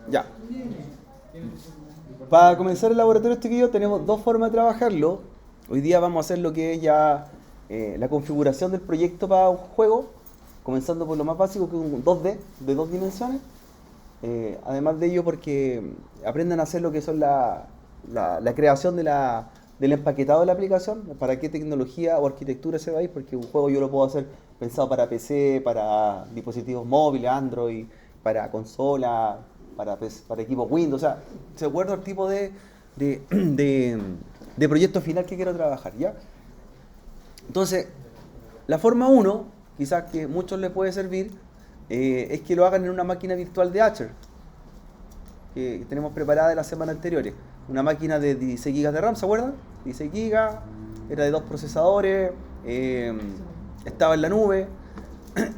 Ya. Para comenzar el laboratorio chiquillo tenemos dos formas de trabajarlo. Hoy día vamos a hacer lo que es ya la configuración del proyecto para un juego, comenzando por lo más básico que es un 2D de dos dimensiones. Además de ello porque aprendan a hacer lo que son la creación del empaquetado de la aplicación, para qué tecnología o arquitectura se va a ir, porque un juego yo lo puedo hacer pensado para PC, para dispositivos móviles, Android, para consola, para equipos Windows, o sea, se acuerda el tipo de, de, de proyecto final que quiero trabajar, ¿ya? Entonces, la forma uno quizás que a muchos les puede servir, es que lo hagan en una máquina virtual de Azure, que tenemos preparada de las semanas anteriores. Una máquina de 16 GB de RAM, ¿se acuerdan? 16 GB, era de dos procesadores, estaba en la nube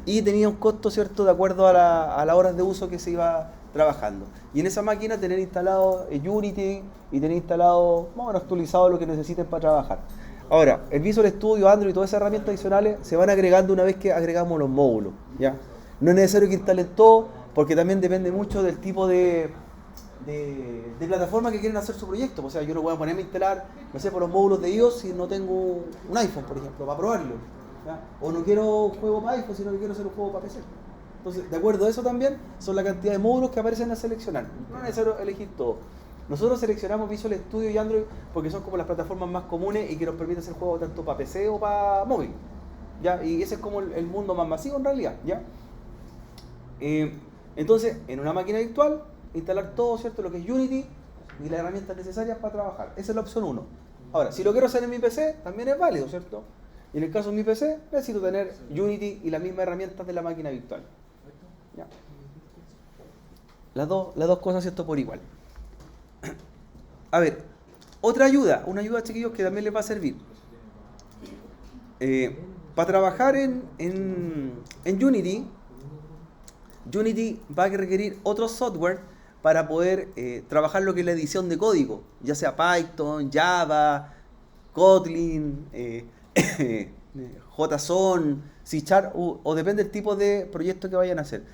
y tenía un costo, ¿cierto?, de acuerdo a las horas de uso que se iba trabajando. Y en esa máquina tener instalado Unity y tener instalado, más o menos actualizado lo que necesiten para trabajar. Ahora, el Visual Studio, Android y todas esas herramientas adicionales se van agregando una vez que agregamos los módulos, ¿ya? No es necesario que instalen todo, porque también depende mucho del tipo de plataforma que quieren hacer su proyecto. O sea, yo no voy a ponerme a instalar, no sé, por los módulos de iOS si no tengo un iPhone, por ejemplo, para probarlo, ¿ya? O no quiero un juego para iPhone, sino que quiero hacer un juego para PC. Entonces, de acuerdo a eso también, son la cantidad de módulos que aparecen a seleccionar. No es necesario elegir todo. Nosotros seleccionamos Visual Studio y Android porque son como las plataformas más comunes y que nos permiten hacer juegos tanto para PC o para móvil, ¿ya? Y ese es como el mundo más masivo en realidad, ¿ya? Entonces, en una máquina virtual, instalar todo, ¿cierto?, lo que es Unity y las herramientas necesarias para trabajar. Esa es la opción 1. Ahora, si lo quiero hacer en mi PC, también es válido, ¿cierto? Y en el caso de mi PC, necesito tener Unity y las mismas herramientas de la máquina virtual, ¿ya? Las dos cosas, ¿cierto?, por igual. A ver, otra ayuda, una ayuda, chiquillos, que también les va a servir. Para trabajar en Unity, Unity va a requerir otro software para poder trabajar lo que es la edición de código, ya sea Python, Java, Kotlin, JSON, C# o depende del tipo de proyecto que vayan a hacer.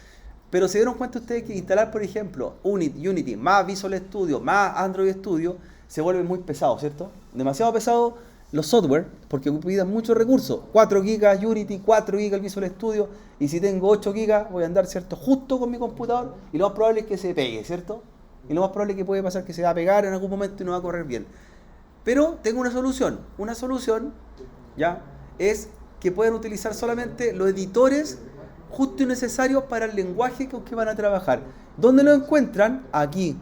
Pero se dieron cuenta ustedes que instalar, por ejemplo, Unity más Visual Studio más Android Studio se vuelve muy pesado, ¿cierto? Demasiado pesado los software, porque piden muchos recursos. 4 GB Unity, 4 GB el Visual Studio, y si tengo 8 GB voy a andar, ¿cierto?, justo con mi computador, y lo más probable es que se pegue, ¿cierto? Y lo más probable es que puede pasar que se va a pegar en algún momento y no va a correr bien. Pero tengo una solución, ¿ya? Es que pueden utilizar solamente los editores justo y necesarios para el lenguaje con que van a trabajar. ¿Dónde lo encuentran? Aquí.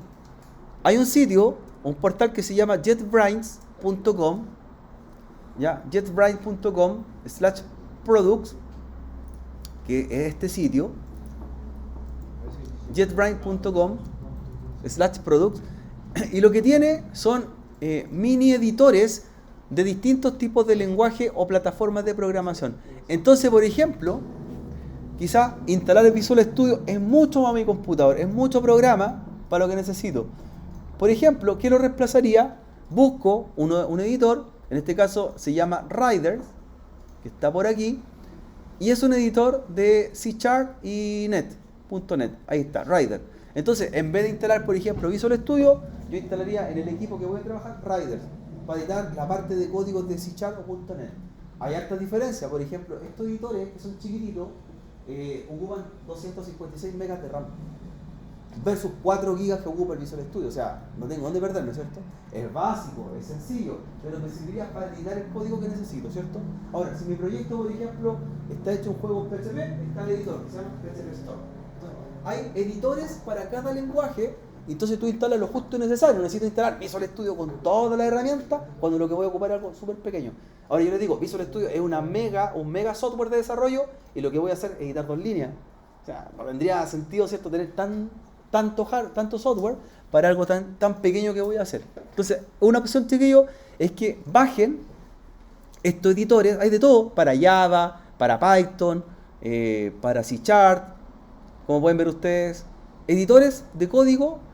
Hay un sitio, un portal que se llama jetbrains.com, ¿ya? jetbrains.com/products, que es este sitio, jetbrains.com/products, y lo que tiene son mini editores de distintos tipos de lenguaje o plataformas de programación. Entonces, por ejemplo, quizás instalar el Visual Studio es mucho más mi computador, es mucho programa para lo que necesito. Por ejemplo, ¿qué lo reemplazaría? Busco un editor, en este caso se llama Rider, que está por aquí, y es un editor de C# y .NET. Ahí está, Rider. Entonces, en vez de instalar, por ejemplo, Visual Studio, yo instalaría en el equipo que voy a trabajar Rider, para editar la parte de códigos de C# o .NET. Hay hartas diferencias, por ejemplo, estos editores que son chiquititos, ocupan 256 megas de RAM versus 4 gigas que ocupa el Visual Studio. O sea, no tengo dónde perderme, ¿cierto? Es básico, es sencillo, pero me serviría para editar el código que necesito, ¿cierto? Ahora, si mi proyecto, por ejemplo, está hecho un juego en PHP, está el editor que se llama PHP Store. Entonces, hay editores para cada lenguaje. Entonces tú instalas lo justo y necesario. Necesito instalar Visual Studio con todas las herramientas cuando lo que voy a ocupar es algo súper pequeño. Ahora yo les digo, Visual Studio es un mega software de desarrollo, y lo que voy a hacer es editar 2 líneas. O sea, no tendría sentido, ¿cierto?, tener tanto software para algo tan pequeño que voy a hacer. Entonces, una opción, chiquillos, es que bajen estos editores. Hay de todo, para Java, para Python, para C#, como pueden ver ustedes, editores de código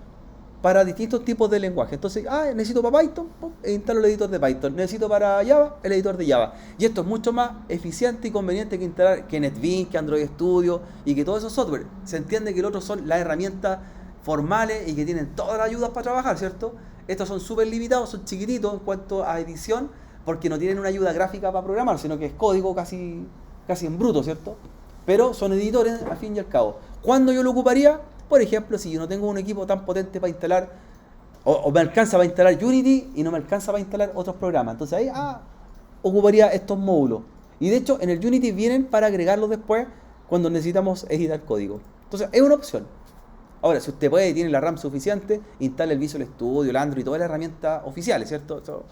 para distintos tipos de lenguaje. Entonces, necesito para Python, instalo el editor de Python. Necesito para Java, el editor de Java. Y esto es mucho más eficiente y conveniente que instalar que NetBeans, que Android Studio y que todos esos software. Se entiende que el otro son las herramientas formales y que tienen todas las ayudas para trabajar, ¿cierto? Estos son súper limitados, son chiquititos en cuanto a edición, porque no tienen una ayuda gráfica para programar, sino que es código casi en bruto, ¿cierto? Pero son editores al fin y al cabo. ¿Cuándo yo lo ocuparía? Por ejemplo, si yo no tengo un equipo tan potente para instalar, o me alcanza para instalar Unity y no me alcanza para instalar otros programas. Entonces ahí ocuparía estos módulos. Y de hecho en el Unity vienen para agregarlos después cuando necesitamos editar código. Entonces es una opción. Ahora, si usted puede y tiene la RAM suficiente, instale el Visual Studio, el Android y todas las herramientas oficiales, ¿cierto? Eso,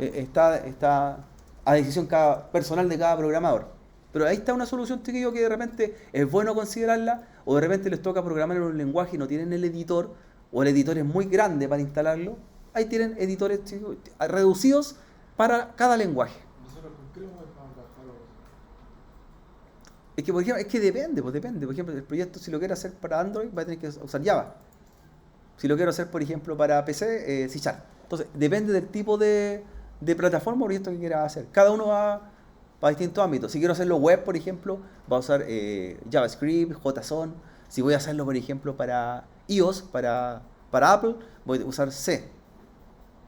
está a decisión personal de cada programador. Pero ahí está una solución, chiquillo, que de repente es bueno considerarla, o de repente les toca programar en un lenguaje y no tienen el editor, o el editor es muy grande para instalarlo. Ahí tienen editores, chicos, reducidos para cada lenguaje. Es que, por ejemplo, depende. Por ejemplo, el proyecto, si lo quiero hacer para Android, va a tener que usar Java. Si lo quiero hacer, por ejemplo, para PC, C#. Entonces, depende del tipo de plataforma o proyecto que quiera hacer. Cada uno va para distintos ámbitos. Si quiero hacerlo web, por ejemplo, va a usar JavaScript, JSON. Si voy a hacerlo, por ejemplo, para iOS, para Apple, voy a usar C.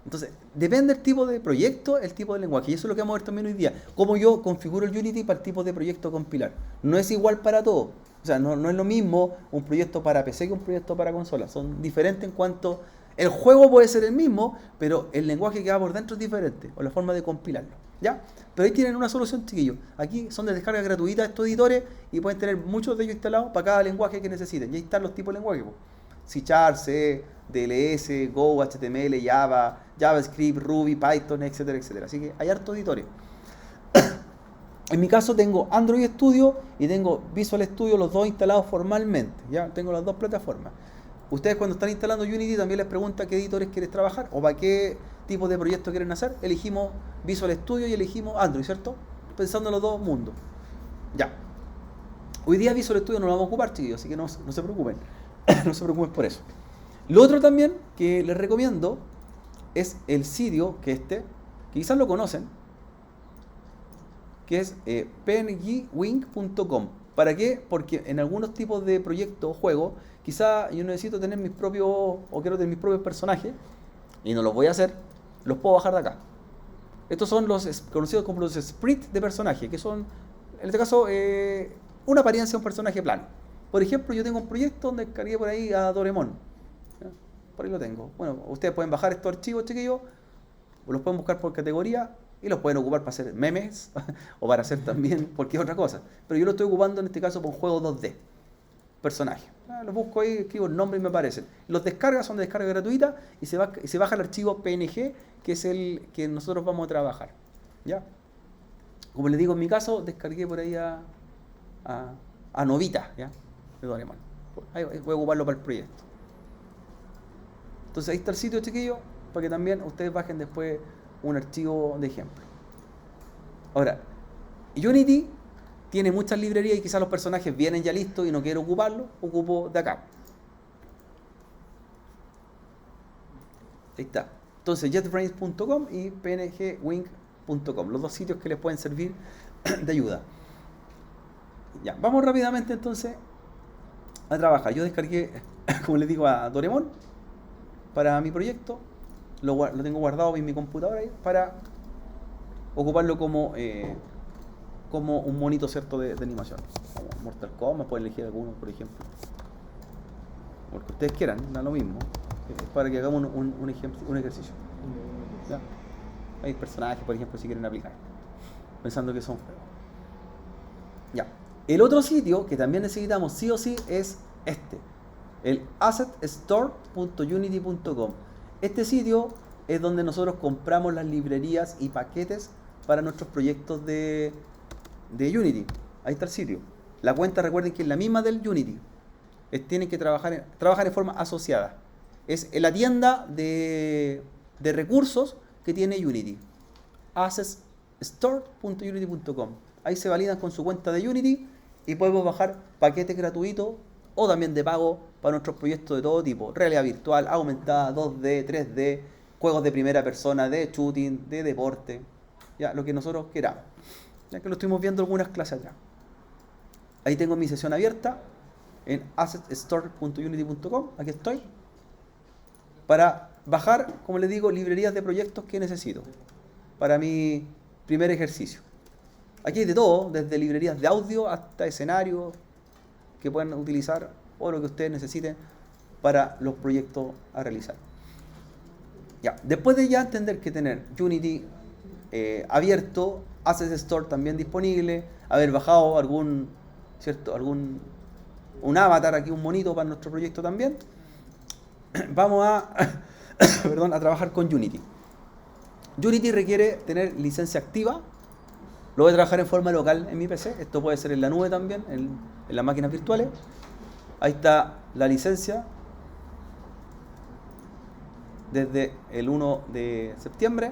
Entonces, depende del tipo de proyecto, el tipo de lenguaje. Y eso es lo que vamos a ver también hoy día. Cómo yo configuro el Unity para el tipo de proyecto a compilar. No es igual para todo. O sea, no es lo mismo un proyecto para PC que un proyecto para consola. Son diferentes en cuanto... El juego puede ser el mismo, pero el lenguaje que va por dentro es diferente. O la forma de compilarlo. ¿Ya? Pero ahí tienen una solución, chiquillos. Aquí son de descarga gratuita estos editores y pueden tener muchos de ellos instalados para cada lenguaje que necesiten. Y ahí están los tipos de lenguaje. C#, C, DLS, Go, HTML, Java, JavaScript, Ruby, Python, etcétera, etcétera. Así que hay hartos editores. En mi caso tengo Android Studio y tengo Visual Studio, los dos instalados formalmente. Ya tengo las dos plataformas. Ustedes cuando están instalando Unity también les preguntan qué editores quieren trabajar o para qué tipo de proyecto quieren hacer. Elegimos Visual Studio y elegimos Android, ¿cierto? Pensando en los dos mundos. Ya. Hoy día Visual Studio no lo vamos a ocupar, chicos, así que no se preocupen. No se preocupen por eso. Lo otro también que les recomiendo es el sitio que quizás lo conocen, que es pngwing.com. ¿Para qué? Porque en algunos tipos de proyectos o juegos, quizás yo necesito tener mis propios, o quiero tener mis propios personajes, y no los voy a hacer, los puedo bajar de acá. Estos son los conocidos como los sprites de personaje, que son, en este caso, una apariencia de un personaje plano. Por ejemplo, yo tengo un proyecto donde cargué por ahí a Doraemon. ¿Ya? Por ahí lo tengo. Bueno, ustedes pueden bajar estos archivos, chiquillos, o los pueden buscar por categoría y los pueden ocupar para hacer memes o para hacer también cualquier otra cosa. Pero yo lo estoy ocupando en este caso por un juego 2D. Personaje. Los busco ahí, escribo el nombre y me aparecen. Los descargas son de descarga gratuita y se baja el archivo PNG, que es el que nosotros vamos a trabajar. ¿Ya? Como les digo, en mi caso, descargué por ahí a Novita, ¿ya? De Doraemon. Ahí voy a ocuparlo para el proyecto. Entonces ahí está el sitio, chiquillos, para que también ustedes bajen después un archivo de ejemplo. Ahora, Unity tiene muchas librerías y quizás los personajes vienen ya listos y no quiero ocuparlos, ocupo de acá. Ahí está. Entonces JetBrains.com y pngwing.com, los dos sitios que les pueden servir de ayuda. Ya, vamos rápidamente entonces a trabajar. Yo descargué, como les digo, a Doraemon para mi proyecto. Lo tengo guardado en mi computadora ahí para ocuparlo como un monito, ¿cierto? de animación. Como Mortal Kombat, pueden elegir alguno, por ejemplo. Porque ustedes quieran, da lo mismo. Para que hagamos un ejercicio. ¿Ya? Hay personajes, por ejemplo, si quieren aplicar. Pensando que son juegos. Ya. El otro sitio que también necesitamos sí o sí es el assetstore.unity.com. Este sitio es donde nosotros compramos las librerías y paquetes para nuestros proyectos de Unity. Ahí está el sitio. La cuenta, recuerden que es la misma del Unity. Tienen que trabajar en forma asociada. Es la tienda de recursos que tiene Unity. assetstore.unity.com. Ahí se validan con su cuenta de Unity y podemos bajar paquetes gratuitos o también de pago para nuestros proyectos de todo tipo. Realidad virtual, aumentada, 2D, 3D, juegos de primera persona, de shooting, de deporte. Ya, lo que nosotros queramos. Ya que lo estuvimos viendo algunas clases atrás. Ahí tengo mi sesión abierta en assetstore.unity.com. Aquí estoy. para bajar, como les digo, librerías de proyectos que necesito para mi primer ejercicio. Aquí hay de todo, desde librerías de audio hasta escenarios que pueden utilizar o lo que ustedes necesiten para los proyectos a realizar. Ya, después de ya entender que tener Unity abierto, Asset Store también disponible, haber bajado un avatar aquí, un monito para nuestro proyecto también, vamos a, a trabajar con Unity. Unity requiere tener licencia activa. Lo voy a trabajar en forma local en mi PC. Esto puede ser en la nube también, en las máquinas virtuales. Ahí está la licencia desde el 1 de septiembre.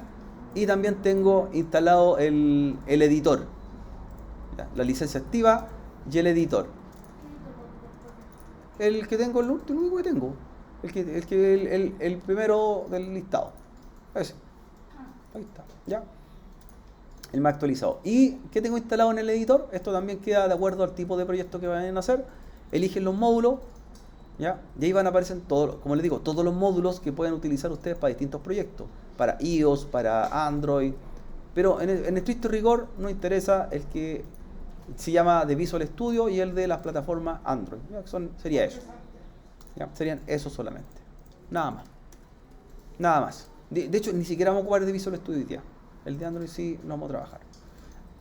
Y también tengo instalado el editor. La licencia activa y el editor. El que tengo, el único que tengo. El primero del listado. Ese. Ahí está, ya. El más actualizado. ¿Y qué tengo instalado en el editor? Esto también queda de acuerdo al tipo de proyecto que vayan a hacer. Eligen los módulos, ¿ya? Y ahí van a aparecer todos, como les digo, todos los módulos que pueden utilizar ustedes para distintos proyectos. Para iOS, para Android. Pero en estricto rigor nos interesa el que se llama de Visual Studio y el de las plataformas Android. ¿Ya? Sería eso. ¿Ya? Serían eso solamente. Nada más. Nada más. De hecho, ni siquiera vamos a ocupar el de Visual Studio hoy día. El de Android sí lo vamos a trabajar.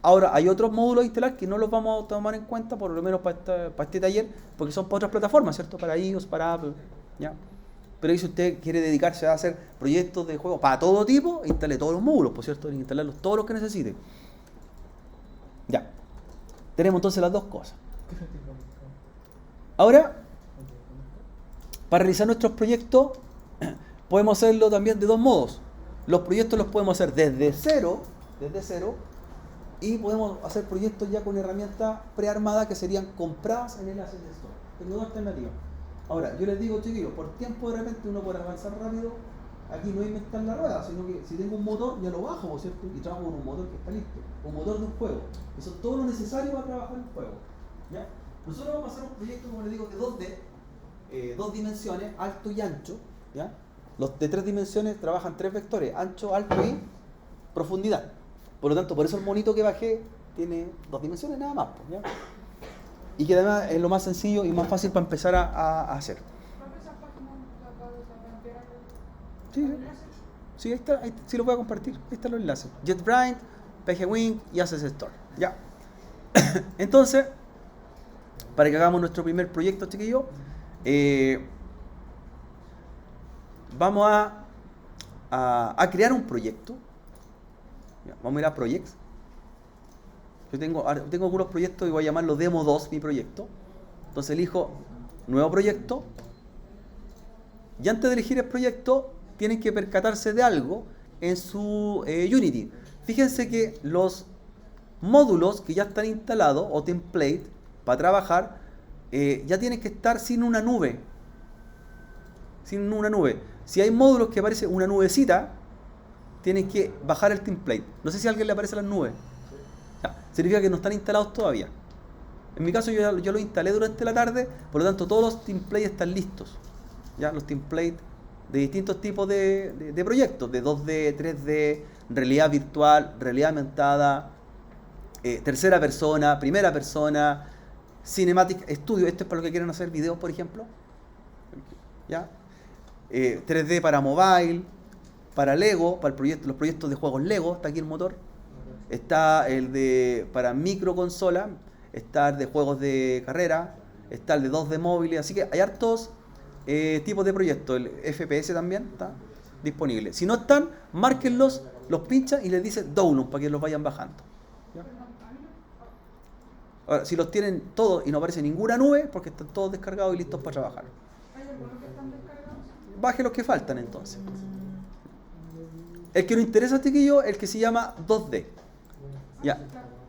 Ahora, hay otros módulos a instalar que no los vamos a tomar en cuenta, por lo menos para este taller, porque son para otras plataformas, ¿cierto? Para iOS, para Apple, ¿ya? Pero ahí si usted quiere dedicarse a hacer proyectos de juego para todo tipo, instale todos los módulos, por cierto, instalarlos todos los que necesite. Ya. Tenemos entonces las dos cosas. Ahora, para realizar nuestros proyectos, podemos hacerlo también de dos modos. Los proyectos los podemos hacer desde cero, y podemos hacer proyectos ya con herramientas prearmadas que serían compradas en el Asset Store. Tengo dos alternativas. Ahora, yo les digo, chiquillos, por tiempo de repente uno puede avanzar rápido, aquí no inventar la rueda, sino que si tengo un motor, ya lo bajo, ¿por cierto? Y trabajo con un motor que está listo, un motor de un juego. Eso es todo lo necesario para trabajar un juego. ¿Ya? Nosotros vamos a hacer un proyecto, como les digo, de 2D, 2 dimensiones, alto y ancho. ¿Ya? Los de 3 dimensiones trabajan 3 vectores, ancho, alto y profundidad. Por lo tanto, por eso el monito que bajé tiene 2 dimensiones nada más. ¿Ya? Y que además es lo más sencillo y más fácil para empezar a hacer. Sí, ahí sí lo voy a compartir. Ahí están los enlaces. JetBrains, PGWing y Asset Store. Ya. Entonces, para que hagamos nuestro primer proyecto, chiquillos, vamos a crear un proyecto. Vamos a ir a Projects. Yo tengo algunos proyectos y voy a llamarlo Demo 2, mi proyecto. Entonces elijo Nuevo Proyecto. Y antes de elegir el proyecto, tienen que percatarse de algo en su Unity. Fíjense que los módulos que ya están instalados, o template, para trabajar, ya tienen que estar sin una nube. Sin una nube. Si hay módulos que aparece una nubecita, tienen que bajar el template. No sé si a alguien le aparece las nubes. Significa que no están instalados todavía. En mi caso yo lo instalé durante la tarde, por lo tanto todos los templates están listos. ¿Ya? Los templates de distintos tipos de proyectos, de 2D, 3D, realidad virtual, realidad aumentada, tercera persona, primera persona, Cinematic Studio. Esto es para los que quieren hacer videos, por ejemplo. ¿Ya? 3D para mobile, para Lego, para los proyectos de juegos Lego, está aquí el motor. Está el para microconsola, está el de juegos de carrera, está el de 2D móviles, así que hay hartos tipos de proyectos. El FPS también está disponible. Si no están, márquenlos, los pinchan y les dice download para que los vayan bajando. ¿Ya? Ahora, si los tienen todos y no aparece ninguna nube, porque están todos descargados y listos para trabajar. Baje los que faltan entonces. El que nos interesa, chiquillo, el que se llama 2D. Ya,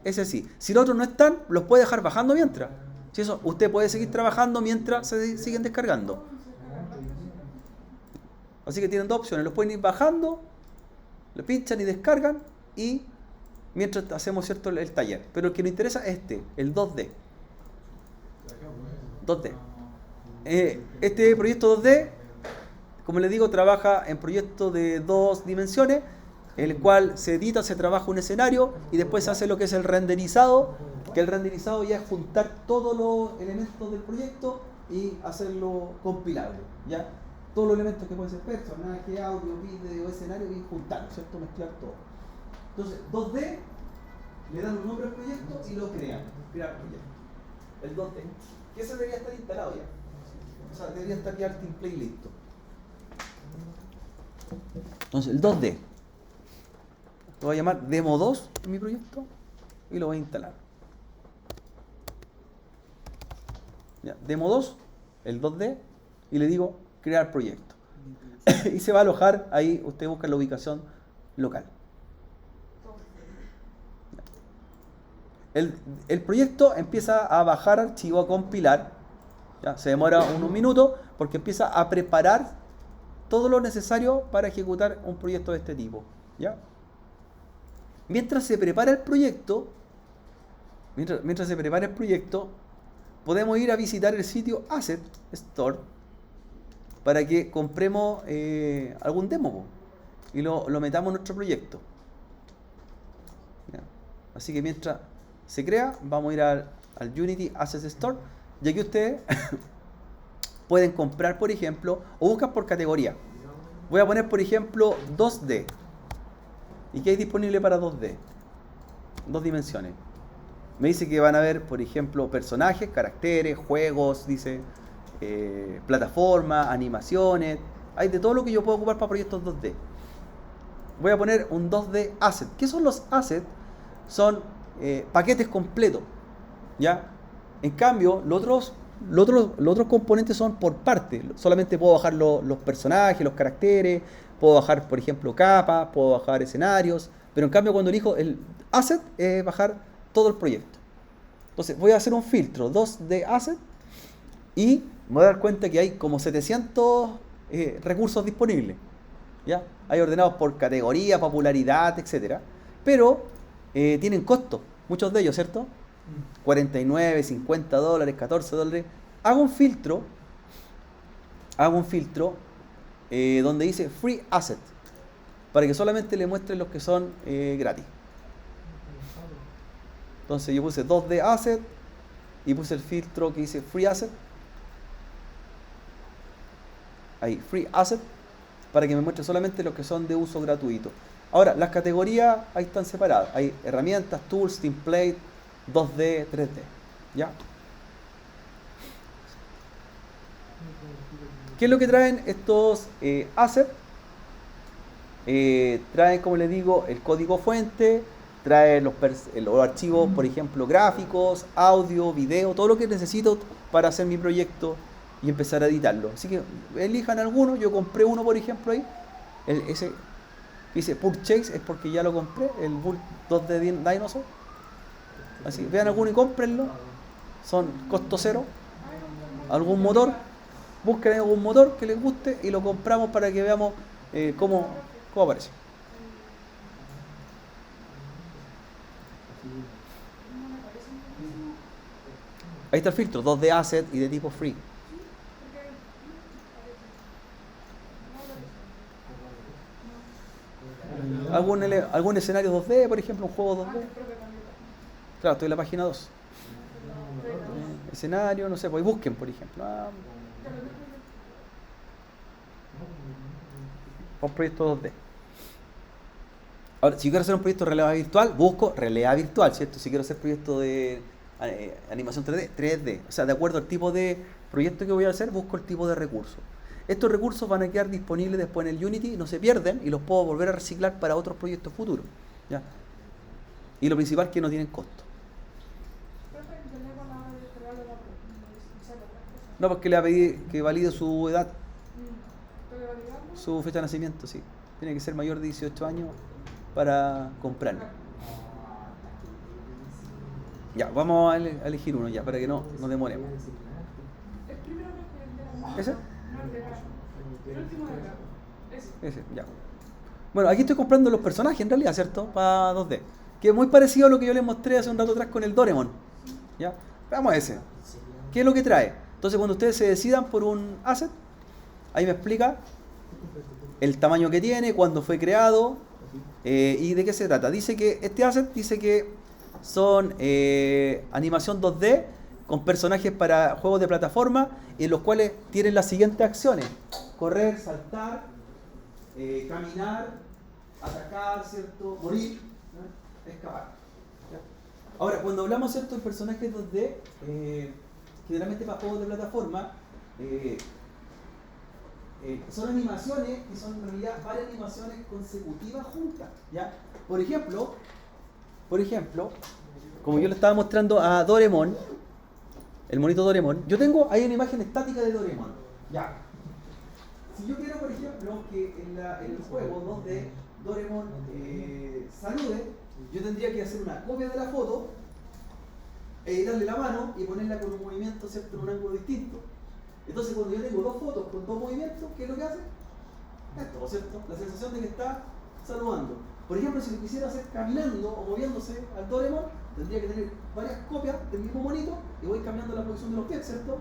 ese sí. Si los otros no están, los puede dejar bajando mientras. Si eso, usted puede seguir trabajando mientras se siguen descargando. Así que tienen dos opciones. Los pueden ir bajando, le pinchan y descargan, y mientras hacemos, ¿cierto?, el taller. Pero el que nos interesa es el 2D. 2D. Este proyecto 2D como les digo, trabaja en proyectos de 2 dimensiones, en el cual se edita, se trabaja un escenario y después se hace lo que es el renderizado, que el renderizado ya es juntar todos los elementos del proyecto y hacerlo compilable, ¿ya? Todos los elementos que pueden ser personaje, audio, video, escenario y juntarlo, ¿cierto? Mezclar todo. Entonces, 2D, le dan un nombre al proyecto y lo crean, crear proyecto. El 2D, que ese debería estar instalado ya. O sea, debería estar ya el template listo. Entonces, el 2D. Lo voy a llamar Demo 2 en mi proyecto y lo voy a instalar. Ya, Demo 2, el 2D, y le digo crear proyecto. Y se va a alojar ahí, usted busca la ubicación local. El proyecto empieza a bajar archivo, a compilar. ¿Ya? Se demora unos minutos porque empieza a preparar todo lo necesario para ejecutar un proyecto de este tipo. ¿Ya? Mientras se prepara el proyecto, podemos ir a visitar el sitio Asset Store para que compremos algún demo y lo metamos en nuestro proyecto. ¿Ya? Así que mientras se crea, vamos a ir al Unity Asset Store, y aquí ustedes pueden comprar, por ejemplo, o buscan por categoría. Voy a poner, por ejemplo, 2D. ¿Y qué hay disponible para 2D? 2 dimensiones. Me dice que van a ver, por ejemplo, personajes, caracteres, juegos, dice, plataformas, animaciones. Hay de todo lo que yo puedo ocupar para proyectos 2D. Voy a poner un 2D Asset. ¿Qué son los assets? Son paquetes completos, ¿ya? En cambio, los otros componentes son por parte. Solamente puedo bajar los personajes, los caracteres, puedo bajar, por ejemplo, capas, puedo bajar escenarios, pero en cambio cuando elijo el asset, bajar todo el proyecto. Entonces voy a hacer un filtro 2D Asset y me voy a dar cuenta que hay como 700 recursos disponibles, ¿ya? Hay ordenados por categoría, popularidad, etcétera, pero tienen costo, muchos de ellos, ¿cierto? 49, 50 dólares, 14 dólares. Hago un filtro donde dice Free Asset, para que solamente le muestre los que son gratis. Entonces yo puse 2D Asset y puse el filtro que dice Free Asset. Ahí, Free Asset, para que me muestre solamente los que son de uso gratuito. Ahora, las categorías ahí están separadas. Hay herramientas, tools, template, 2D, 3D. ¿Ya? ¿Qué es lo que traen estos assets? Traen, como les digo, el código fuente, traen los archivos, por ejemplo, gráficos, audio, video, todo lo que necesito para hacer mi proyecto y empezar a editarlo. Así que elijan alguno. Yo compré uno, por ejemplo, ahí. Ese que dice Purchase es porque ya lo compré, el Bull 2D Dinosaur. Así, vean alguno y cómprenlo. Son costo cero. Algún motor, busquen algún motor que les guste y lo compramos para que veamos cómo aparece. Ahí está el filtro, 2D Asset y de tipo free. ¿Algún escenario 2D, por ejemplo, un juego 2D? Claro, estoy en la página 2. Escenario, no sé, pues busquen, por ejemplo. Un proyecto 2D. Ahora, si quiero hacer un proyecto de realidad virtual, busco realidad virtual, ¿cierto? Si quiero hacer proyecto de animación 3D, 3D. O sea, de acuerdo al tipo de proyecto que voy a hacer, busco el tipo de recurso. Estos recursos van a quedar disponibles después en el Unity, no se pierden y los puedo volver a reciclar para otros proyectos futuros, ¿ya? Y lo principal es que no tienen costo. No, porque le va a pedir que valide su edad, su fecha de nacimiento, sí. Tiene que ser mayor de 18 años para comprarlo. Ya, vamos a elegir uno ya, para que no nos demoremos. ¿Ese? Ese, ya. Bueno, aquí estoy comprando los personajes en realidad, ¿cierto? Para 2D. Que es muy parecido a lo que yo les mostré hace un rato atrás con el Doraemon. ¿Ya? Veamos ese. ¿Qué es lo que trae? Entonces, cuando ustedes se decidan por un asset, ahí me explica el tamaño que tiene, cuándo fue creado y de qué se trata. Dice que este asset dice que son animación 2D con personajes para juegos de plataforma en los cuales tienen las siguientes acciones: correr, saltar, caminar, atacar, ¿cierto? Morir, ¿no? Escapar. ¿Ya? Ahora, cuando hablamos, ¿cierto?, de personajes 2D, generalmente para juegos de plataforma, son animaciones que son en realidad varias animaciones consecutivas juntas, ¿ya? Por ejemplo, como yo le estaba mostrando a Doraemon, el monito Doraemon, hay una imagen estática de Doraemon, ¿ya? Si yo quiero, por ejemplo, que en el juego donde Doraemon salude, yo tendría que hacer una copia de la foto, darle la mano y ponerla con un movimiento, ¿cierto?, en un ángulo distinto. Entonces, cuando yo tengo dos fotos con dos movimientos, ¿qué es lo que hace? Esto, ¿cierto? La sensación de que está saludando. Por ejemplo, si lo quisiera hacer caminando o moviéndose al Doraemon, tendría que tener varias copias del mismo monito y voy cambiando la posición de los pies, ¿cierto?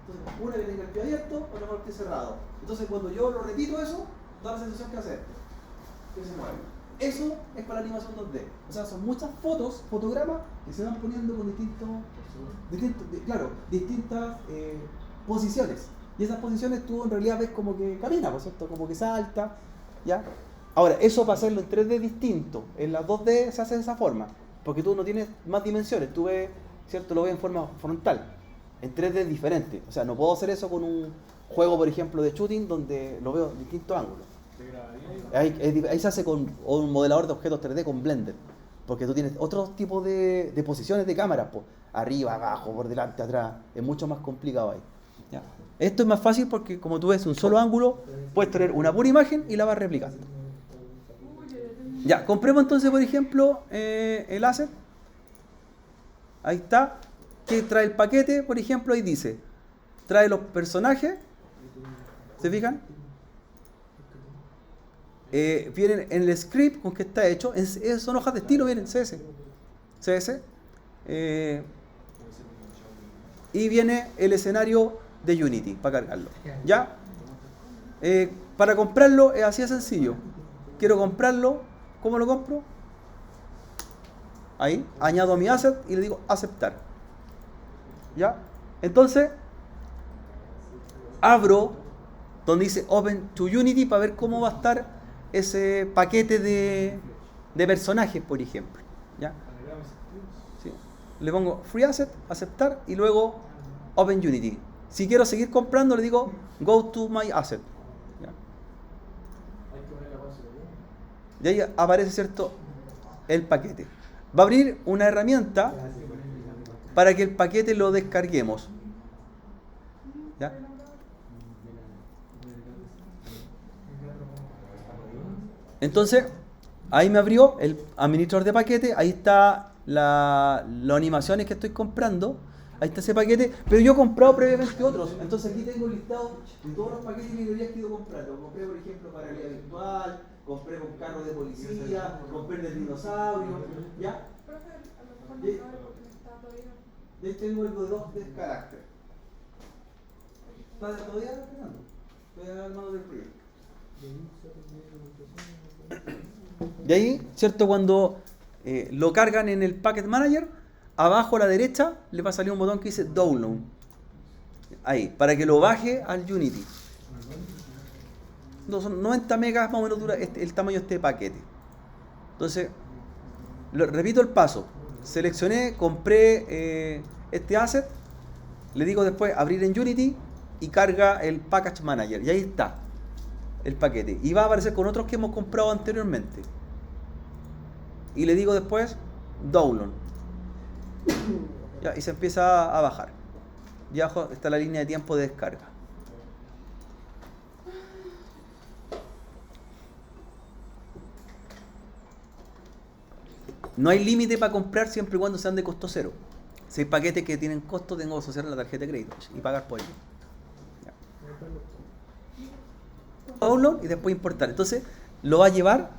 Entonces, una que tenga el pie abierto, otra con el pie cerrado. Entonces, cuando yo lo repito eso, da la sensación que hace esto, que se mueve. Eso es para la animación 2D. O sea, son muchas fotogramas que se van poniendo con distintas posiciones. Y esas posiciones tú en realidad ves como que camina, ¿por cierto? Como que salta, ¿ya? Ahora, eso para hacerlo en 3D distinto, en la 2D se hace de esa forma, porque tú no tienes más dimensiones, tú ves, ¿cierto?, lo ves en forma frontal. En 3D es diferente. O sea, no puedo hacer eso con un juego, por ejemplo, de shooting donde lo veo en distintos ángulos. Ahí se hace con un modelador de objetos 3D con Blender, porque tú tienes otro tipo de posiciones de cámaras, pues, arriba, abajo, por delante, atrás. Es mucho más complicado ahí. ¿Ya? Esto es más fácil porque, como tú ves un solo ángulo, puedes tener una pura imagen y la vas replicando. Ya, compremos entonces, por ejemplo, el asset. Ahí está. ¿Qué trae el paquete? Por ejemplo, ahí dice, trae los personajes. ¿Se fijan? Vienen en el script con que está hecho. Son hojas de estilo, vienen, CS. Y viene el escenario de Unity para cargarlo. ¿Ya? Para comprarlo es así de sencillo. Quiero comprarlo. ¿Cómo lo compro? Ahí, añado mi asset y le digo aceptar. ¿Ya? Entonces, abro donde dice Open to Unity para ver cómo va a estar ese paquete de personajes, por ejemplo. ¿Ya? Sí. Le pongo Free Asset, aceptar y luego Open Unity. Si quiero seguir comprando, le digo Go to My Asset. ¿Ya? Y ahí aparece, ¿cierto?, el paquete. Va a abrir una herramienta para que el paquete lo descarguemos. ¿Ya? Entonces, ahí me abrió el administrador de paquete, ahí está las animaciones que estoy comprando, ahí está ese paquete, pero yo he comprado previamente otros, entonces aquí tengo el listado de todos los paquetes y librerías que he ido comprando. Compré, por ejemplo, para realidad virtual, compré un carro de policía, compré el del dinosaurio, ¿ya? Y ahí tengo el de 2 de carácter. ¿Estás todavía, Fernando? Estoy armando del proyecto. De ahí, ¿cierto? Cuando lo cargan en el Packet Manager, abajo a la derecha le va a salir un botón que dice Download. Ahí, para que lo baje al Unity. No, son 90 megas más o menos dura el tamaño de este paquete. Entonces, repito el paso. Seleccioné, compré este asset, le digo después abrir en Unity y carga el Package Manager. Y ahí está el paquete. Y va a aparecer con otros que hemos comprado anteriormente. Y le digo después Download. Ya, y se empieza a bajar. Y abajo está la línea de tiempo de descarga. No hay límite para comprar siempre y cuando sean de costo cero. Si hay paquetes que tienen costo, tengo que asociar la tarjeta de crédito y pagar por ello. Download y después importar. Entonces lo va a llevar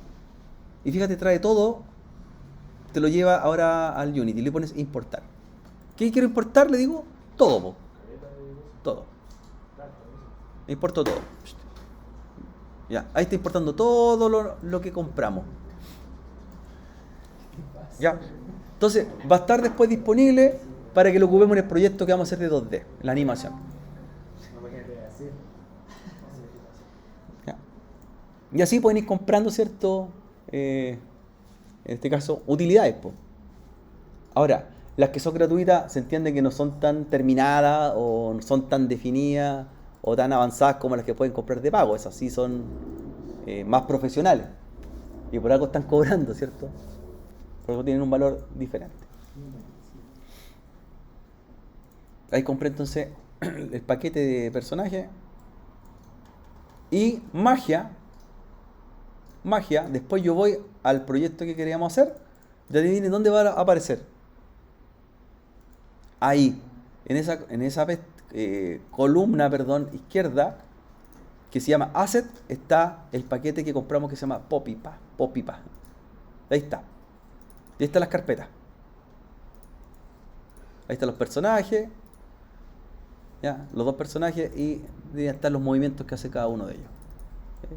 y fíjate, trae todo, te lo lleva ahora al Unity. Le pones importar. ¿Qué quiero importar? Le digo todo. Todo. Importo todo. Ya, ahí está importando todo lo que compramos. Ya. Entonces, va a estar después disponible para que lo ocupemos en el proyecto que vamos a hacer de 2D, la animación. Ya. Y así pueden ir comprando, ¿cierto? En este caso, utilidades, po. Ahora, las que son gratuitas se entiende que no son tan terminadas o no son tan definidas o tan avanzadas como las que pueden comprar de pago. Esas sí son más profesionales. Y por algo están cobrando, ¿cierto? Por algo tienen un valor diferente. Ahí compré entonces el paquete de personaje. Y magia, después yo voy al proyecto que queríamos hacer. Ya adivinen dónde va a aparecer. Ahí, en esa columna, izquierda, que se llama Asset, está el paquete que compramos que se llama Popipa. Ahí está. Y ahí están las carpetas. Ahí están los personajes. ¿Ya? Los dos personajes y ahí están los movimientos que hace cada uno de ellos. ¿Okay?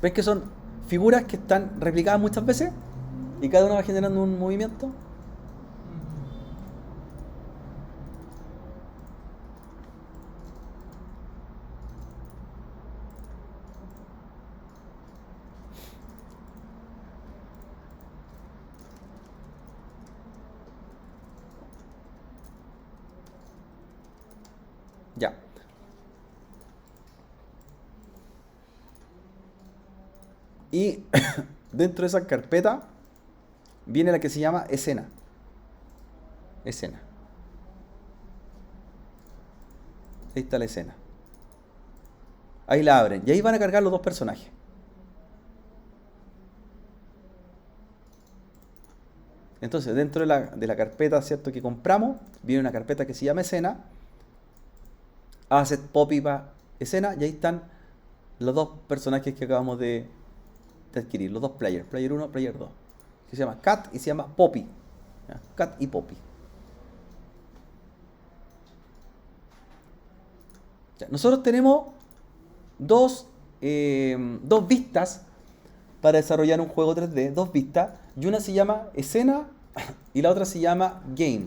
¿Ves que son figuras que están replicadas muchas veces? Y cada una va generando un movimiento. Ya. Y dentro de esa carpeta viene la que se llama escena. Escena. Ahí está la escena. Ahí la abren. Y ahí van a cargar los dos personajes. Entonces, dentro de la carpeta, ¿cierto?, que compramos, viene una carpeta que se llama escena. Asset, Popipa, escena. Y ahí están los dos personajes que acabamos de adquirir. Los dos players. Player 1, player 2. Que se llama Cat y se llama Poppy. ¿Ya? Cat y Poppy. Ya, nosotros tenemos dos vistas para desarrollar un juego 3D, dos vistas, y una se llama escena y la otra se llama game.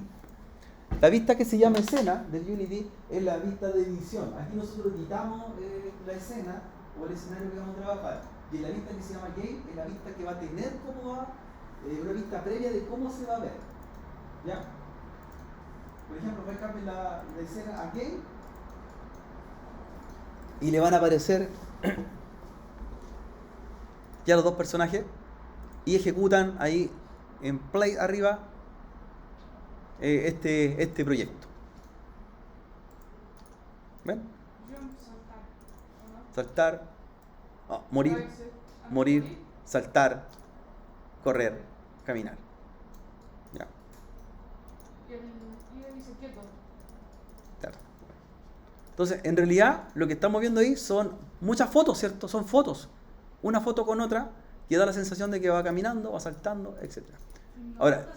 La vista que se llama escena del Unity es la vista de edición. Aquí nosotros editamos la escena o el escenario que vamos a trabajar. Y la vista que se llama game es la vista que va a tener una vista previa de cómo se va a ver. ¿Ya? Por ejemplo, voy a cambiar la escena a game y le van a aparecer ya los dos personajes y ejecutan ahí en play arriba este proyecto. ¿Ven? Saltar, morir, saltar, correr, caminar. Ya. Claro. Entonces, en realidad, lo que estamos viendo ahí son muchas fotos, ¿cierto? Son fotos. Una foto con otra, que da la sensación de que va caminando, va saltando, etc. Ahora,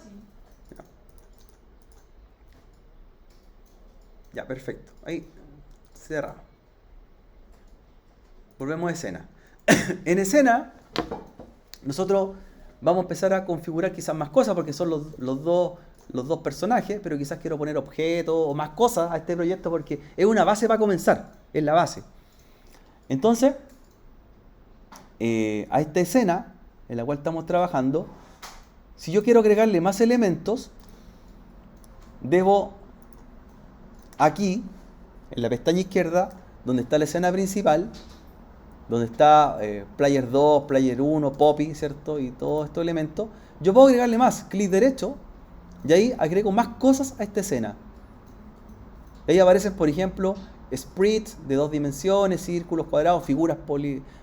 ya, perfecto. Ahí, cerramos. Volvemos a escena. En escena, nosotros vamos a empezar a configurar quizás más cosas, porque son los dos personajes, pero quizás quiero poner objetos o más cosas a este proyecto, porque es una base para comenzar, es la base. Entonces, a esta escena en la cual estamos trabajando, si yo quiero agregarle más elementos, debo aquí, en la pestaña izquierda, donde está la escena principal, donde está Player 2, Player 1, Poppy, ¿cierto? Y todos estos elementos, yo puedo agregarle más, clic derecho, y ahí agrego más cosas a esta escena. Ahí aparecen, por ejemplo, sprites de 2 dimensiones, círculos, cuadrados, figuras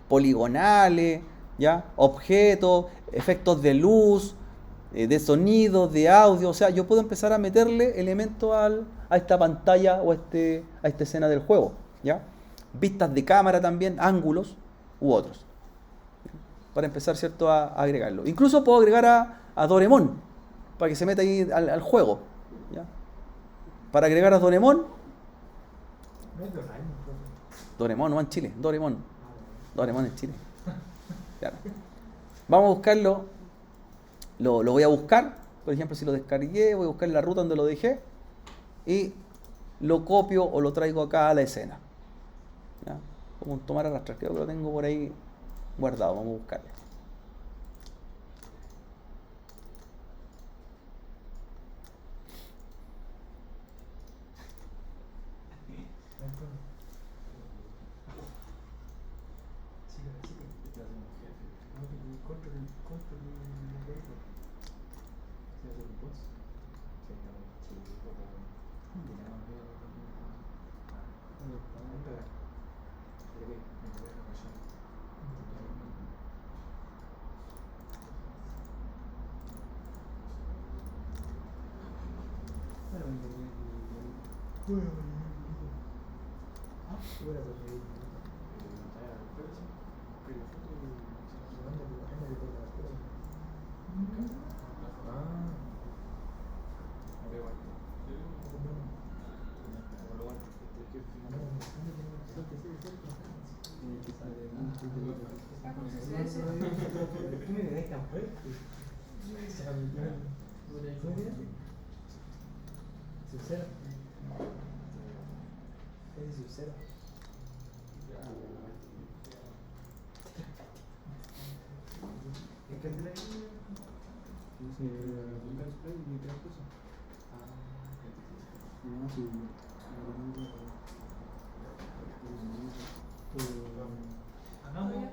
poligonales, ¿ya? Objetos, efectos de luz, de sonido, de audio. O sea, yo puedo empezar a meterle elementos a esta pantalla o a esta escena del juego, ¿ya? Vistas de cámara también, ángulos u otros. para empezar, ¿cierto?, a agregarlo. Incluso puedo agregar a Doraemon, para que se meta ahí al juego. ¿Ya? Para agregar a Doraemon. No es Doraemon, profe. Doraemon no va en Chile, Doraemon. Doraemon en Chile. Claro. Vamos a buscarlo. Lo voy a buscar. Por ejemplo, si lo descargué, voy a buscar la ruta donde lo dejé. Y lo copio o lo traigo acá a la escena. ¿Ya? Como un tomar arrastrar. Creo que lo tengo por ahí guardado. Vamos a buscarlo.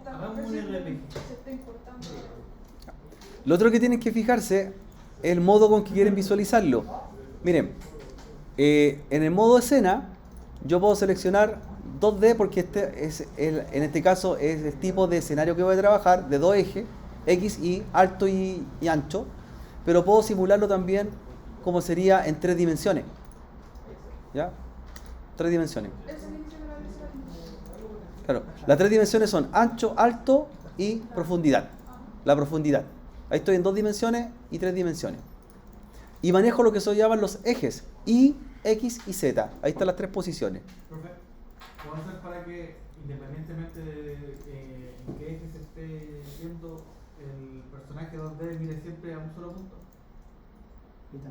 Hagamos un RPG. Lo otro que tienen que fijarse es el modo con que quieren visualizarlo. Miren, en el modo escena yo puedo seleccionar 2D porque en este caso es el tipo de escenario que voy a trabajar, de 2 ejes, X, Y, alto y ancho, pero puedo simularlo también como sería en 3 dimensiones. ¿Ya? 3 dimensiones. Claro, las 3 dimensiones son ancho, alto y profundidad. La profundidad. Ahí estoy en 2 dimensiones y 3 dimensiones. Y manejo lo que se llaman los ejes, Y, X y Z. Ahí están las 3 posiciones. Profe, ¿puedo hacer para que, independientemente de en qué eje se esté viendo, el personaje 2D mire siempre a un solo punto?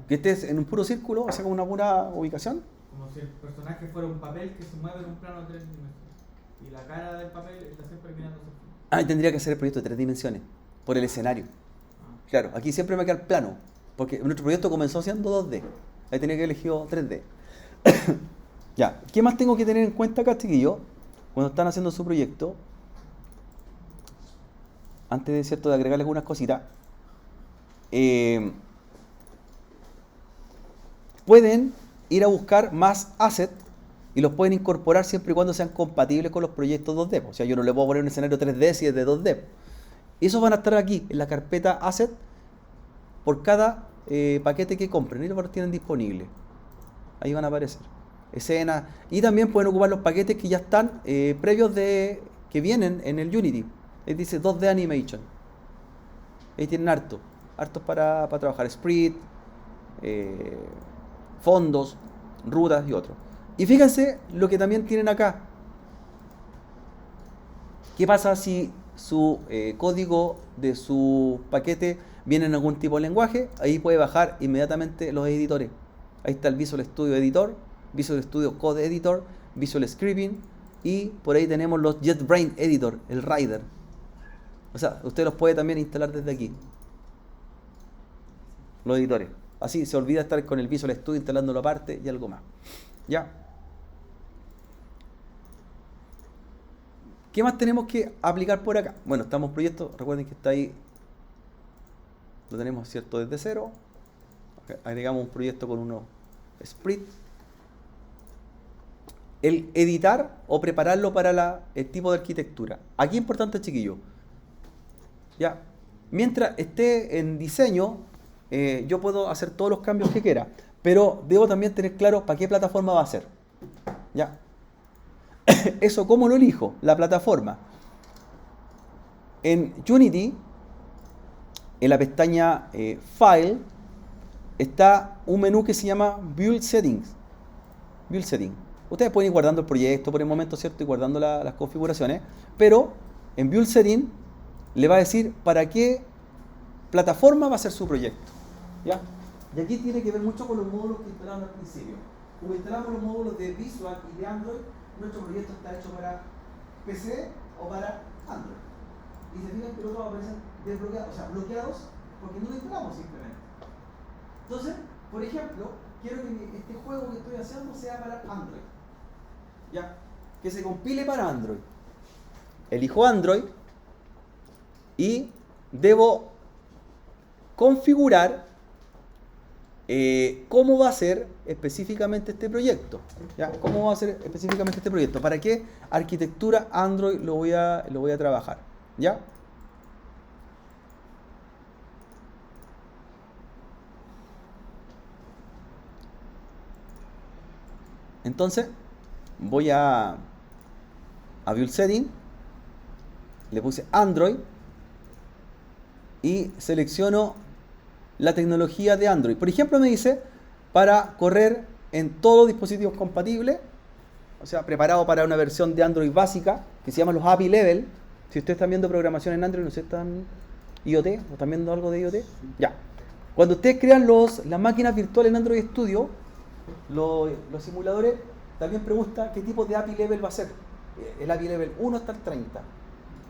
Que estés en un puro círculo, o sea, con una pura ubicación. Como si el personaje fuera un papel que se mueve en un plano de 3 dimensiones. Y la cara del papel está siempre mirando hacia el fondo. Ah, y tendría que hacer el proyecto de 3 dimensiones, por el escenario. Claro, aquí siempre me queda el plano, porque nuestro proyecto comenzó siendo 2D. Ahí tenía que haber elegido 3D. Ya, ¿qué más tengo que tener en cuenta acá, chiquillos? Cuando están haciendo su proyecto, antes de, ¿cierto?, de agregarle algunas cositas, pueden ir a buscar más assets y los pueden incorporar siempre y cuando sean compatibles con los proyectos 2D. O sea, yo no le puedo poner un escenario 3D si es de 2D. Y esos van a estar aquí, en la carpeta Asset, por cada paquete que compren. Y los tienen disponibles. Ahí van a aparecer. Escenas. Y también pueden ocupar los paquetes que ya están previos que vienen en el Unity. Ahí dice 2D Animation. Ahí tienen hartos para trabajar. Sprite, fondos, rutas y otros. Y fíjense lo que también tienen acá. ¿Qué pasa si su código de su paquete viene en algún tipo de lenguaje? Ahí puede bajar inmediatamente los editores. Ahí está el Visual Studio Editor, Visual Studio Code Editor, Visual Scripting y por ahí tenemos los JetBrains Editor, el Rider. O sea, usted los puede también instalar desde aquí. Los editores. Así se olvida estar con el Visual Studio instalándolo aparte y algo más. ¿Ya? ¿Qué más tenemos que aplicar por acá? Bueno, estamos proyectos, recuerden que está ahí, lo tenemos, ¿cierto?, desde cero. Agregamos un proyecto con unos sprites. El editar o prepararlo para el tipo de arquitectura. Aquí es importante, chiquillo. Ya, mientras esté en diseño, yo puedo hacer todos los cambios que quiera, pero debo también tener claro para qué plataforma va a ser. ¿Ya? Eso, ¿cómo lo elijo? La plataforma. En Unity, en la pestaña File, está un menú que se llama Build Settings. Build Setting. Ustedes pueden ir guardando el proyecto por el momento, ¿cierto? Y guardando las configuraciones. Pero en Build Setting le va a decir para qué plataforma va a ser su proyecto. ¿Ya? Y aquí tiene que ver mucho con los módulos que instalamos al principio. Como instalamos los módulos de Visual y de Android, nuestro proyecto está hecho para PC o para Android. Y se fijan que los otros aparecen desbloqueados, o sea, bloqueados porque no lo instalamos simplemente. Entonces, por ejemplo, quiero que este juego que estoy haciendo sea para Android. ¿Ya? Que se compile para Android. Elijo Android y debo configurar cómo va a ser específicamente este proyecto. ¿Ya? ¿Cómo va a ser específicamente este proyecto? ¿Para qué arquitectura Android lo voy a trabajar? ¿Ya? Entonces, voy a Build Setting, le puse Android y selecciono la tecnología de Android. Por ejemplo, me dice para correr en todos dispositivos compatibles, o sea, preparado para una versión de Android básica que se llama los API Level. Si ustedes están viendo programación en Android, no sé si están IoT o están viendo algo de IoT, ya. Cuando ustedes crean las máquinas virtuales en Android Studio, los simuladores también preguntan qué tipo de API Level va a ser. El API Level 1 hasta el 30.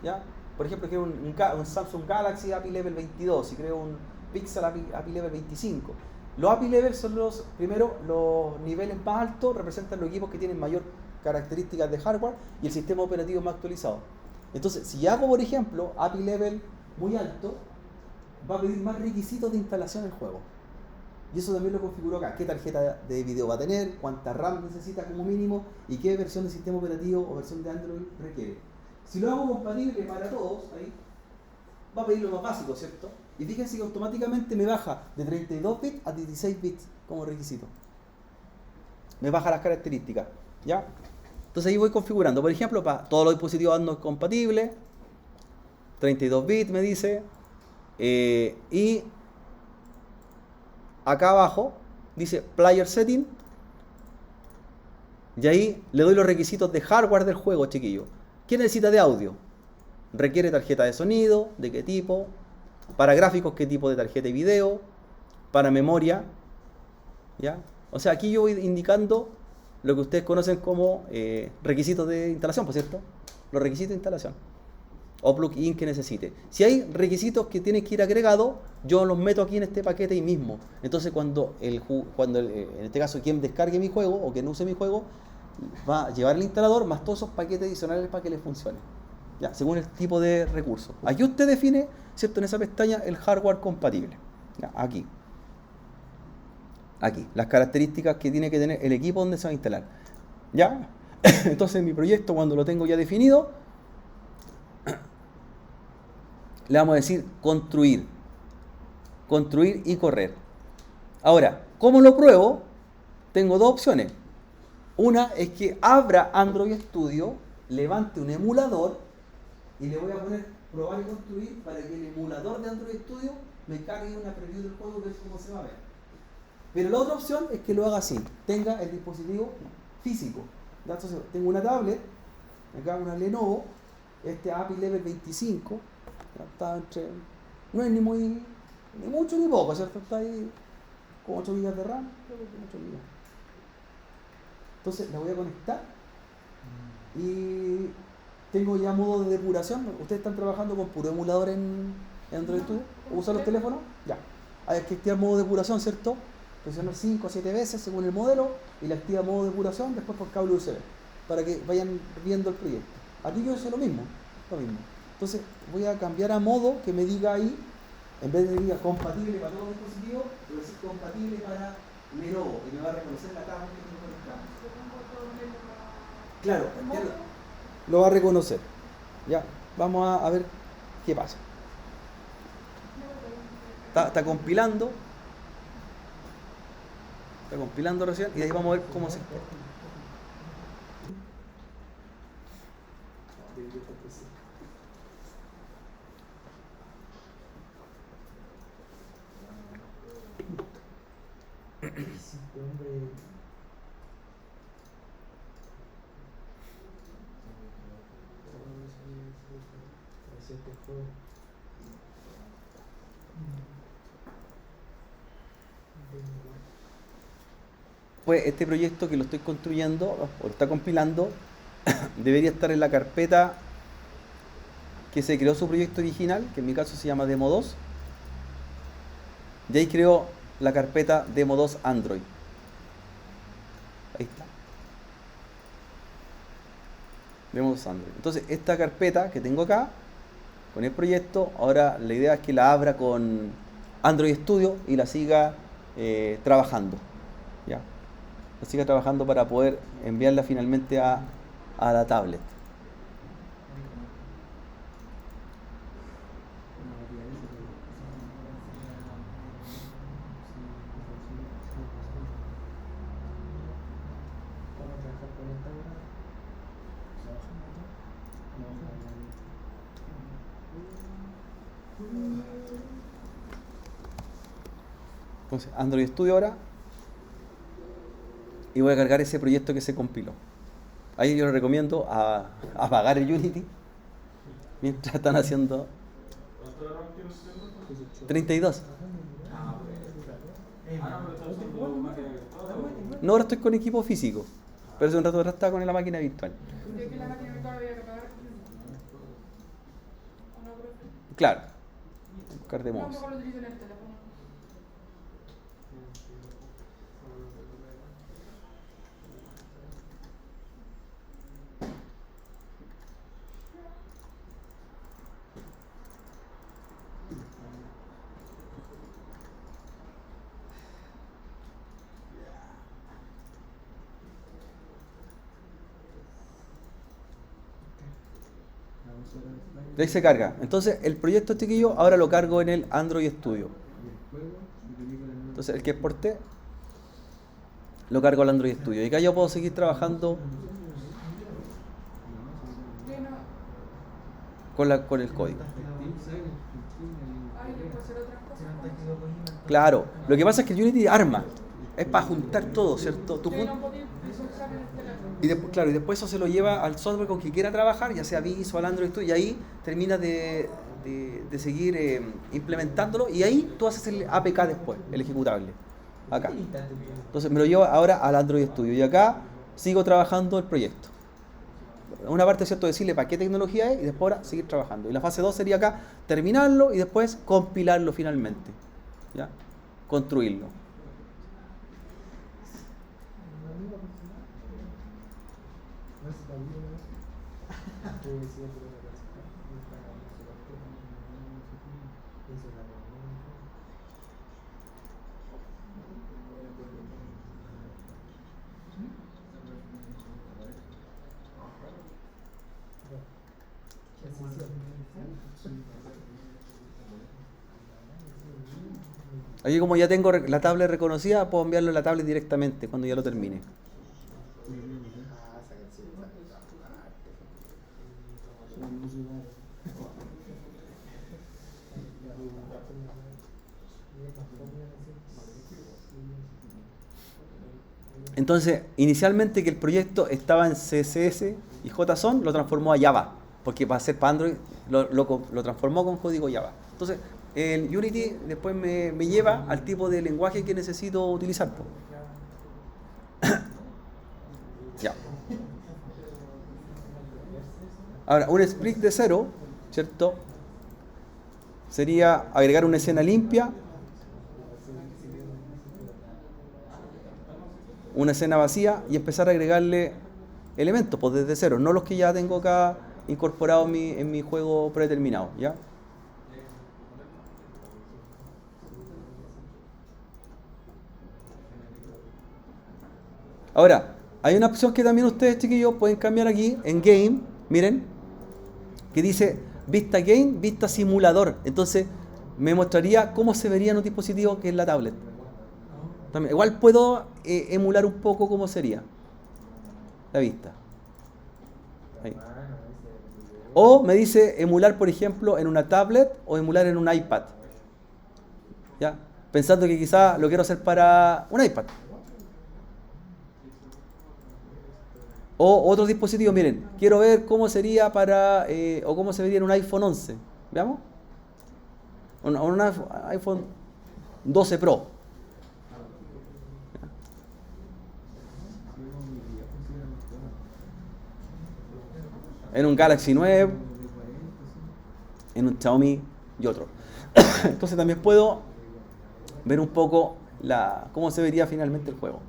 ¿Ya? Por ejemplo, creo un Samsung Galaxy API Level 22 y creo un Pixel API Level 25. Los API Level son los niveles más altos, representan los equipos que tienen mayor características de hardware y el sistema operativo más actualizado. Entonces, si hago, por ejemplo, API Level muy alto, va a pedir más requisitos de instalación del juego. Y eso también lo configuro acá. ¿Qué tarjeta de video va a tener? ¿Cuánta RAM necesita como mínimo? ¿Y qué versión de sistema operativo o versión de Android requiere? Si lo hago compatible para todos, ahí va a pedir lo más básico, ¿cierto? Y fíjense que automáticamente me baja de 32 bits a 16 bits como requisito. Me baja las características, ¿ya? Entonces ahí voy configurando. Por ejemplo, para todos los dispositivos Android compatibles, 32 bits me dice. Y acá abajo dice Player Setting. Y ahí le doy los requisitos de hardware del juego, chiquillo. ¿Qué necesita de audio? Requiere tarjeta de sonido, ¿de qué tipo? Para gráficos, ¿qué tipo de tarjeta de video? Para memoria, ¿ya? O sea, aquí yo voy indicando lo que ustedes conocen como requisitos de instalación, ¿por cierto? Los requisitos de instalación o plugin que necesite. Si hay requisitos que tienen que ir agregados, yo los meto aquí en este paquete ahí mismo. Entonces cuando en este caso quien descargue mi juego o quien use mi juego va a llevar el instalador más todos esos paquetes adicionales para que le funcione, ya, según el tipo de recurso. Aquí usted define, ¿cierto? En esa pestaña el hardware compatible, ya, aquí las características que tiene que tener el equipo donde se va a instalar, ¿ya? Entonces mi proyecto, cuando lo tengo ya definido, le vamos a decir construir y correr. Ahora, ¿cómo lo pruebo? Tengo dos opciones. Una es que abra Android Studio, levante un emulador y le voy a poner probar y construir para que el emulador de Android Studio me cargue una preview del juego y ver cómo se va a ver. Pero la otra opción es que lo haga así, tenga el dispositivo físico. Entonces, tengo una tablet, acá una Lenovo, este API Level 25, está entre, no es ni mucho ni poco, ¿cierto? Está ahí con 8 GB de RAM, creo que tiene 8 GB. Entonces la voy a conectar y tengo ya modo de depuración. ¿Ustedes están trabajando con puro emulador en Android Studio? ¿Usan los teléfonos? Ya. Hay que activar modo de depuración, ¿cierto? Presionar 5 o 7 veces según el modelo y le activa modo de depuración después por cable USB para que vayan viendo el proyecto. Aquí yo hice lo mismo. Entonces voy a cambiar a modo que me diga ahí, en vez de que diga compatible para todos los dispositivos, voy a decir compatible para Lenovo y me va a reconocer la tablet que tengo conectada. Claro, lo va a reconocer. Ya, vamos a ver qué pasa. Está compilando. Está compilando recién y de ahí vamos a ver cómo se exporta. Pues este proyecto que lo estoy construyendo o lo está compilando debería estar en la carpeta que se creó su proyecto original, que en mi caso se llama Demo 2. Y ahí creo la carpeta Demo 2 Android. Ahí está. Demo 2 Android. Entonces esta carpeta que tengo acá, con el proyecto, ahora la idea es que la abra con Android Studio y la siga trabajando. ¿Ya? La siga trabajando para poder enviarla finalmente a la tablet. Entonces, Android Studio ahora. Y voy a cargar ese proyecto que se compiló. Ahí yo les recomiendo apagar el Unity mientras están haciendo 32. No, ahora estoy con equipo físico, pero hace un rato atrás estaba con la máquina virtual. Claro, buscar de mouse. De ahí se carga. Entonces el proyecto chiquillo ahora lo cargo en el Android Studio. Entonces el que exporté lo cargo al Android Studio. Y acá yo puedo seguir trabajando con el código. Claro, lo que pasa es que el Unity arma. Es para juntar todo, ¿cierto? Y después, claro, y después eso se lo lleva al software con que quiera trabajar, ya sea Visual, Android, y ahí termina de seguir implementándolo, y ahí tú haces el APK después, el ejecutable, acá. Entonces me lo llevo ahora al Android Studio, y acá sigo trabajando el proyecto. Una parte, ¿cierto?, decirle para qué tecnología es, y después ahora seguir trabajando. Y la fase 2 sería acá, terminarlo, y después compilarlo finalmente, ¿ya? Construirlo. Ahí como ya tengo la tablet reconocida, puedo enviarlo a la tablet directamente cuando ya lo termine. Entonces, inicialmente que el proyecto estaba en CSS y JSON, lo transformó a Java, porque para hacer para Android lo transformó con código Java. Entonces, el Unity después me lleva al tipo de lenguaje que necesito utilizar. Ya. Ahora, un split de cero, ¿cierto? Sería agregar una escena limpia, una escena vacía y empezar a agregarle elementos, pues desde cero, no los que ya tengo acá incorporados en mi juego predeterminado, ¿ya? Ahora, hay una opción que también ustedes, chiquillos, pueden cambiar aquí en Game, miren, que dice Vista Game, Vista Simulador. Entonces, me mostraría cómo se vería en un dispositivo que es la tablet. También, igual puedo emular un poco cómo sería la vista. Ahí. O me dice emular, por ejemplo, en una tablet o emular en un iPad. ¿Ya? pensando que quizás lo quiero hacer para un iPad. O otros dispositivos, miren, quiero ver cómo sería o cómo se vería en un iPhone 11. ¿Veamos? Un iPhone 12 Pro. En un Galaxy 9, en un Xiaomi y otro. Entonces también puedo ver un poco cómo se vería finalmente el juego.